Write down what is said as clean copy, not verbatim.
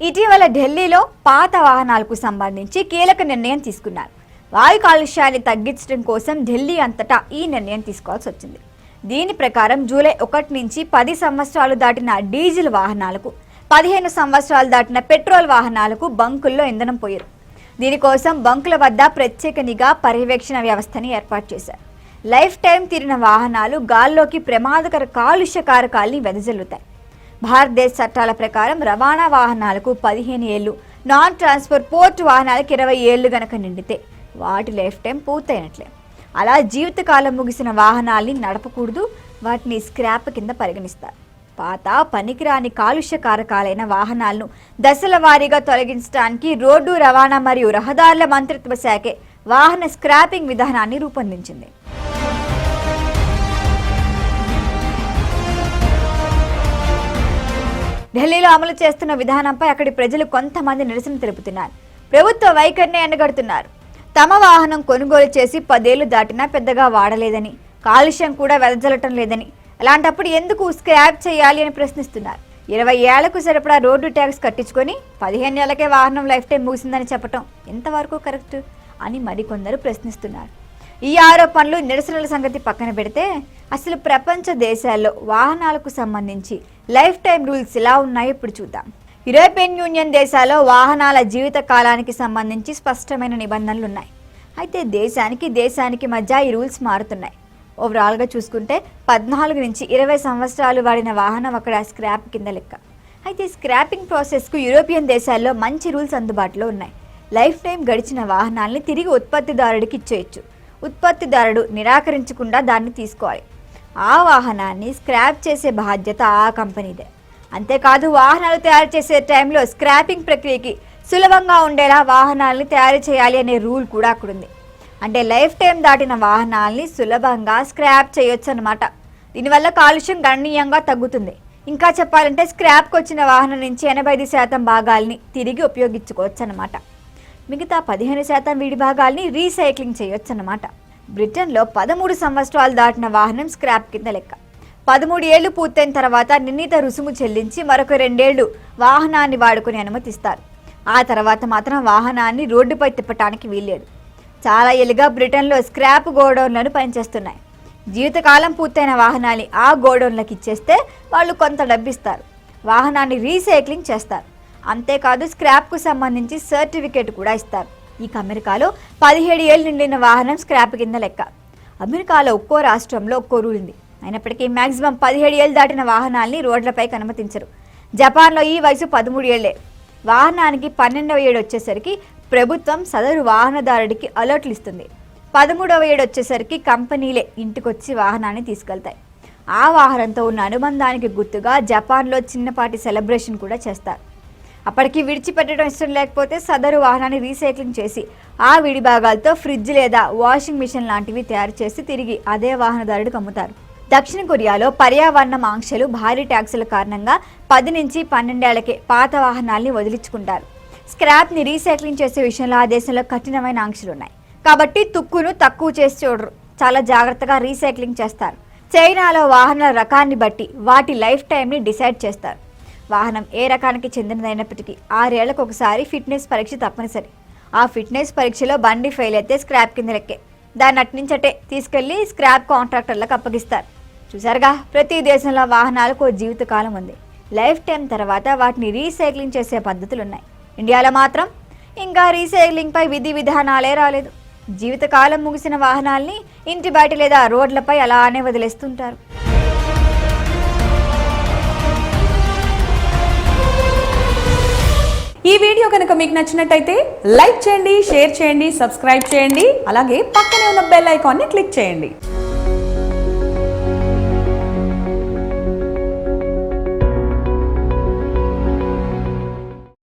ఇటీవల ఢిల్లీలో పాత వాహనాలకు సంబంధించి కీలక నిర్ణయం తీసుకున్నారు. వాయు కాలుష్యాన్ని తగ్గించడం కోసం ఢిల్లీ అంతటా ఈ నిర్ణయం తీసుకోవాల్సి వచ్చింది. దీని ప్రకారం జూలై 1 నుంచి 10 సంవత్సరాలు దాటిన డీజిల్ వాహనాలకు, 15 సంవత్సరాలు దాటిన పెట్రోల్ వాహనాలకు బంకుల్లో ఇంధనం పోయారు. దీనికోసం బంకుల వద్ద ప్రత్యేక నిఘా పర్యవేక్షణ వ్యవస్థని ఏర్పాటు చేశారు. లైఫ్ టైం తీరిన వాహనాలు గాల్లోకి ప్రమాదకర కాలుష్య కారకాల్ని వెదజల్లుతాయి. భారతదేశ చట్టాల ప్రకారం రవాణా వాహనాలకు 15 ఏళ్లు, నాన్ ట్రాన్స్పోర్ట్ పోర్ట్ వాహనాలకు 20 ఏళ్లు గనక నిండితే వాటి లైఫ్ టైం పూర్తయినట్లే. అలా జీవితకాలం ముగిసిన వాహనాల్ని నడపకూడదు, వాటిని స్క్రాప్ కింద పరిగణిస్తారు. పాత పనికిరాని కాలుష్య కారకాలైన వాహనాలను దశల వారీగా తొలగించడానికి రోడ్డు రవాణా మరియు రహదారుల మంత్రిత్వ శాఖే వాహన స్క్రాపింగ్ విధానాన్ని రూపొందించింది. ఢిల్లీలో అమలు చేస్తున్న విధానంపై అక్కడి ప్రజలు కొంతమంది నిరసన తెలుపుతున్నారు. ప్రభుత్వ వైఖరిని ఎండగడుతున్నారు. తమ వాహనం కొనుగోలు చేసి 10 ఏళ్లు దాటినా పెద్దగా వాడలేదని, కాలుష్యం కూడా వెదజల్లటం లేదని, అలాంటప్పుడు ఎందుకు స్క్రాప్ చేయాలి అని ప్రశ్నిస్తున్నారు. 20 ఏళ్లకు సరిపడా రోడ్డు ట్యాక్స్ కట్టించుకొని 15 ఏళ్లకే వాహనం లైఫ్ టైం ముగిసిందని చెప్పటం ఎంతవరకు కరెక్ట్ అని మరికొందరు ప్రశ్నిస్తున్నారు. ఈ ఆరోపణలు, నిరసనల సంగతి పక్కన పెడితే అసలు ప్రపంచ దేశాల్లో వాహనాలకు సంబంధించి లైఫ్ టైం రూల్స్ ఎలా ఉన్నాయో ఇప్పుడు చూద్దాం. యూరోపియన్ యూనియన్ దేశాల్లో వాహనాల జీవిత కాలానికి సంబంధించి స్పష్టమైన నిబంధనలు ఉన్నాయి. అయితే దేశానికి మధ్య ఈ రూల్స్ మారుతున్నాయి. ఓవరాల్గా చూసుకుంటే 14 నుంచి 20 సంవత్సరాలు వాడిన వాహనం అక్కడ స్క్రాప్ కింద లెక్క. అయితే స్క్రాపింగ్ ప్రాసెస్కు యూరోపియన్ దేశాల్లో మంచి రూల్స్ అందుబాటులో ఉన్నాయి. లైఫ్ టైం గడిచిన వాహనాల్ని తిరిగి ఉత్పత్తిదారుడికి ఇచ్చేయచ్చు. ఉత్పత్తిదారుడు నిరాకరించకుండా దాన్ని తీసుకోవాలి. ఆ వాహనాన్ని స్క్రాప్ చేసే బాధ్యత ఆ కంపెనీదే. అంతేకాదు, వాహనాలు తయారు చేసే టైంలో స్క్రాపింగ్ ప్రక్రియకి సులభంగా ఉండేలా వాహనాలని తయారు చేయాలి అనే రూల్ కూడా అక్కడ ఉంది. అంటే లైఫ్ టైం దాటిన వాహనాల్ని సులభంగా స్క్రాప్ చేయొచ్చు అన్నమాట. దీనివల్ల కాలుష్యం గణనీయంగా తగ్గుతుంది. ఇంకా చెప్పాలంటే స్క్రాప్కి వచ్చిన వాహనం నుంచి 85% భాగాల్ని తిరిగి ఉపయోగించుకోవచ్చు అన్నమాట. మిగతా 15% వీడి భాగాల్ని రీసైక్లింగ్ చేయొచ్చు అన్నమాట. బ్రిటన్లో 13 సంవత్సరాలు దాటిన వాహనం స్క్రాప్ కింద లెక్క. 13 ఏళ్లు పూర్తయిన తర్వాత నిర్ణీత రుసుము చెల్లించి మరొక 2 ఏళ్లు వాహనాన్ని వాడుకుని అనుమతిస్తారు. ఆ తర్వాత మాత్రం వాహనాన్ని రోడ్డుపై తిప్పటానికి వీల్లేదు. చాలా ఏళ్ళుగా బ్రిటన్లో స్క్రాప్ గోడౌన్లను పనిచేస్తున్నాయి. జీవితకాలం పూర్తయిన వాహనాన్ని ఆ గోడౌన్లకు ఇచ్చేస్తే వాళ్ళు కొంత డబ్బిస్తారు. వాహనాన్ని రీసైక్లింగ్ చేస్తారు. అంతేకాదు, స్క్రాప్కు సంబంధించి సర్టిఫికేట్ కూడా ఇస్తారు. ఇక అమెరికాలో 17 ఏళ్ళు నిండిన వాహనం స్క్రాప్ కింద లెక్క. అమెరికాలో ఒక్కో రాష్ట్రంలో ఒక్కో రూల్ ఉంది. అయినప్పటికీ మ్యాక్సిమం 17 ఏళ్ళు దాటిన వాహనాల్ని రోడ్లపైకి అనుమతించరు. జపాన్లో ఈ వయసు 13 ఏళ్లే. వాహనానికి 12వ ఏడు వచ్చేసరికి ప్రభుత్వం సదరు వాహనదారుడికి అలర్ట్లు ఇస్తుంది. 13వ ఏడు వచ్చేసరికి కంపెనీలే ఇంటికొచ్చి వాహనాన్ని తీసుకెళ్తాయి. ఆ వాహనంతో ఉన్న అనుబంధానికి గుర్తుగా జపాన్లో చిన్నపాటి సెలబ్రేషన్ కూడా చేస్తారు. అప్పటికి విడిచిపెట్టడం ఇష్టం లేకపోతే సదరు వాహనాన్ని రీసైక్లింగ్ చేసి ఆ విడి భాగాలతో ఫ్రిడ్జ్ లేదా వాషింగ్ మిషన్ లాంటివి తయారు చేసి తిరిగి అదే వాహనదారుడికి అమ్ముతారు. దక్షిణ కొరియాలో పర్యావరణం ఆంక్షలు, భారీ ట్యాక్సుల కారణంగా 10 నుంచి 12 ఏళ్లకే పాత వాహనాల్ని వదిలించుకుంటారు. స్క్రాప్ని రీసైక్లింగ్ చేసే విషయంలో ఆ దేశంలో కఠినమైన ఆంక్షలు ఉన్నాయి. కాబట్టి తుక్కును తక్కువ చేసి చూడరు. చాలా జాగ్రత్తగా రీసైక్లింగ్ చేస్తారు. చైనాలో వాహనాల రకాన్ని బట్టి వాటి లైఫ్ టైంని డిసైడ్ చేస్తారు. వాహనం ఏ రకానికి చెందినదైనప్పటికీ 6 ఏళ్లకు ఒకసారి ఫిట్నెస్ పరీక్ష తప్పనిసరి. ఆ ఫిట్నెస్ పరీక్షలో బండి ఫెయిల్ అయితే స్క్రాప్ కింద లెక్కే. దాన్ని అట్నుంచటే తీసుకెళ్లి స్క్రాప్ కాంట్రాక్టర్లకు అప్పగిస్తారు. చూసారుగా, ప్రతి దేశంలో వాహనాలకు జీవితకాలం ఉంది. లైఫ్ టైం తర్వాత వాటిని రీసైక్లింగ్ చేసే పద్ధతులు ఉన్నాయి. ఇండియాలో మాత్రం ఇంకా రీసైక్లింగ్పై విధి విధానాలే రాలేదు. జీవితకాలం ముగిసిన వాహనాల్ని ఇంటి బయట లేదా రోడ్లపై అలానే వదిలేస్తుంటారు. ఈ వీడియో కనుక మీకు నచ్చినట్టయితే లైక్ చేయండి, షేర్ చేయండి, సబ్స్క్రైబ్ చేయండి. అలాగే పక్కనే ఉన్న బెల్ ఐకాన్ని క్లిక్ చేయండి.